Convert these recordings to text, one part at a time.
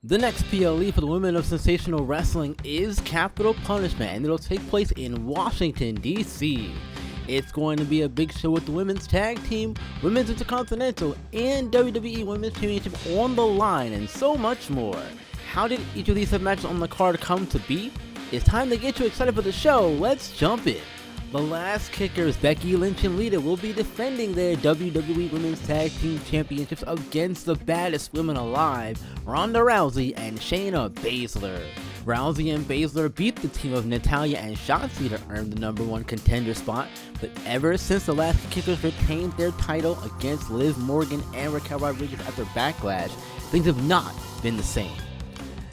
The next PLE for the women of Sensational Wrestling is Capitol Punishment, and it'll take place in Washington, D.C. It's going to be a big show with the women's tag team, women's Intercontinental, and WWE Women's Championship on the line, and so much more. How did each of these matches on the card come to be? It's time to get you excited for the show. Let's jump in. The last kickers, Becky Lynch and Lita, will be defending their WWE Women's Tag Team Championships against the baddest women alive, Ronda Rousey and Shayna Baszler. Rousey and Baszler beat the team of Natalya and Shotzi to earn the #1 contender spot, but ever since the last kickers retained their title against Liv Morgan and Raquel Rodriguez after Backlash, things have not been the same.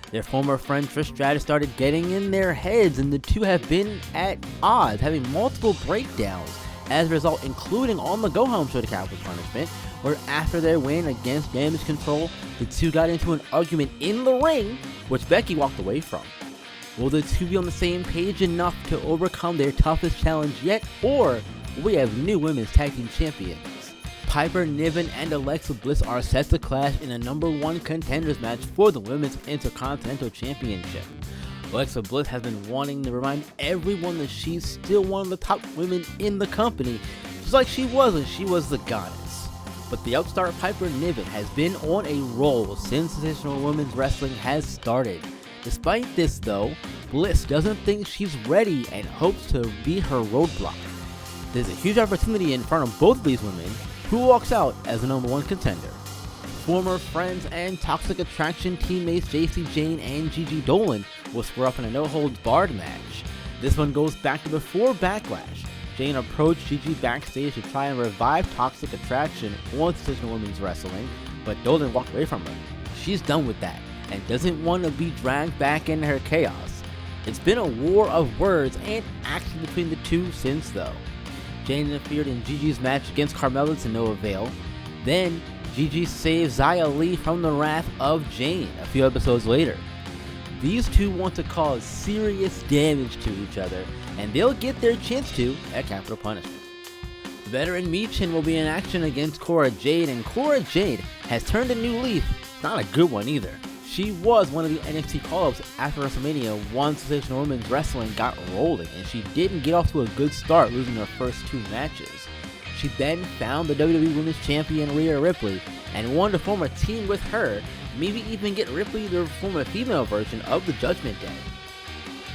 Their former friend Trish Stratus started getting in their heads, and the two have been at odds, having multiple breakdowns as a result, including on the go-home show to Capitol Punishment, where after their win against Damage Control, the two got into an argument in the ring, which Becky walked away from. Will the two be on the same page enough to overcome their toughest challenge yet, or will we have new women's tag team champions? Piper Niven and Alexa Bliss are set to clash in a #1 contenders match for the Women's Intercontinental Championship. Alexa Bliss has been wanting to remind everyone that she's still one of the top women in the company, just like she was when she was the goddess. But the upstart Piper Niven has been on a roll since Sensational Women's Wrestling has started. Despite this though, Bliss doesn't think she's ready and hopes to be her roadblock. There's a huge opportunity in front of both of these women. Who walks out as the #1 contender? Former friends and Toxic Attraction teammates JC Jane and Gigi Dolan will square up in a no-holds-barred match. This one goes back to before Backlash. Jane approached Gigi backstage to try and revive Toxic Attraction on Sensational Women's Wrestling, but Dolan walked away from her. She's done with that and doesn't want to be dragged back into her chaos. It's been a war of words and action between the two since though. Jane interfered in Gigi's match against Carmella to no avail. Then, Gigi saved Xia Li from the wrath of Jane a few episodes later. These two want to cause serious damage to each other, and they'll get their chance to at Capitol Punishment. Veteran Michin will be in action against Cora Jade, and Cora Jade has turned a new leaf. Not a good one either. She was one of the NXT call-ups after WrestleMania once Sensational Women's Wrestling got rolling, and she didn't get off to a good start, losing her first 2 matches. She then found the WWE Women's Champion Rhea Ripley and wanted to form a team with her, maybe even get Ripley to form a female version of the Judgment Day.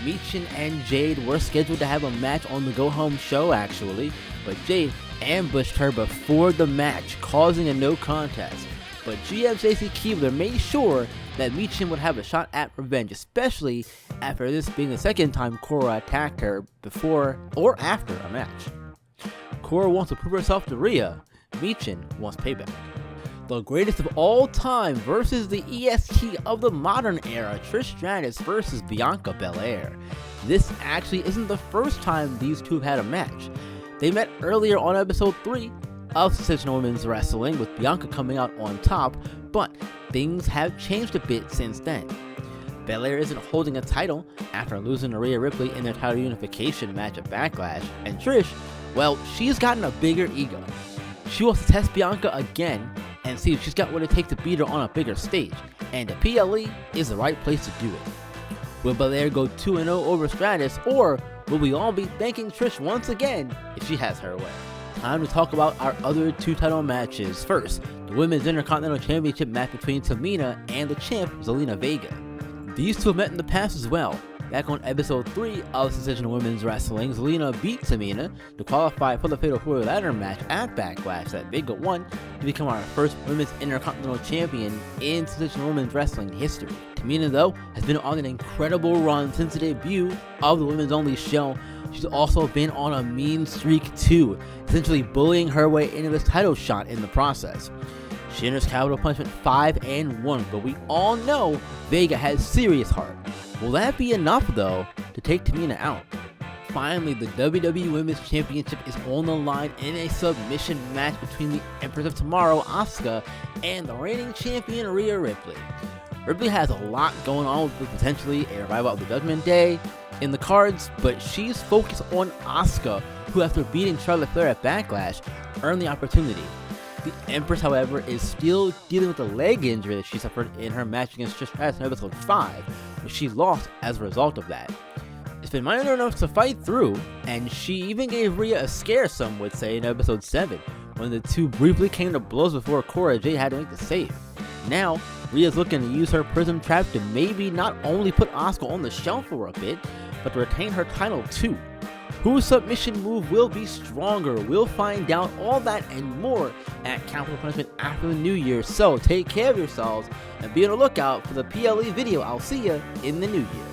Michin and Jade were scheduled to have a match on the go-home show actually, but Jade ambushed her before the match, causing a no contest. But GM Stacy Keibler made sure that Michin would have a shot at revenge, especially after this being the second time Cora attacked her before or after a match. Cora wants to prove herself to Rhea. Michin wants payback. The greatest of all time versus the EST of the modern era, Trish Stratus versus Bianca Belair. This actually isn't the first time these two have had a match. They met earlier on episode 3 of Sensational Women's Wrestling, with Bianca coming out on top, but things have changed a bit since then. Belair isn't holding a title after losing to Rhea Ripley in their title unification match at Backlash, and Trish, well, she's gotten a bigger ego. She wants to test Bianca again and see if she's got what it takes to beat her on a bigger stage, and the PLE is the right place to do it. Will Belair go 2-0 over Stratus, or will we all be thanking Trish once again if she has her way? Time to talk about our other 2 title matches. First, the Women's Intercontinental Championship match between Tamina and the champ, Zelina Vega. These two have met in the past as well. Back on episode 3 of Sensational Women's Wrestling, Zelina beat Tamina to qualify for the Fatal 4-Way Ladder match at Backlash that Vega won to become our first Women's Intercontinental Champion in Sensational Women's Wrestling history. Tamina, though, has been on an incredible run since the debut of the Women's Only show. She's also been on a mean streak too, essentially bullying her way into this title shot in the process. She enters Capitol Punishment 5-1, but we all know Vega has serious heart. Will that be enough though to take Tamina out? Finally, the WWE Women's Championship is on the line in a submission match between the Empress of Tomorrow, Asuka, and the reigning champion Rhea Ripley. Ripley has a lot going on with potentially a revival of the Judgment Day in the cards, but she's focused on Asuka, who after beating Charlotte Flair at Backlash, earned the opportunity. The Empress, however, is still dealing with the leg injury that she suffered in her match against Trish Stratus in episode 5, which she lost as a result of that. It's been minor enough to fight through, and she even gave Rhea a scare, some would say, in episode 7, when the two briefly came to blows before Cora Jade had to make the save. Now, Rhea's looking to use her Prism Trap to maybe not only put Asuka on the shelf for a bit, but to retain her title too. Whose submission move will be stronger? We'll find out all that and more at Capitol Punishment after the new year, so take care of yourselves and be on the lookout for the PLE video. I'll see ya in the new year.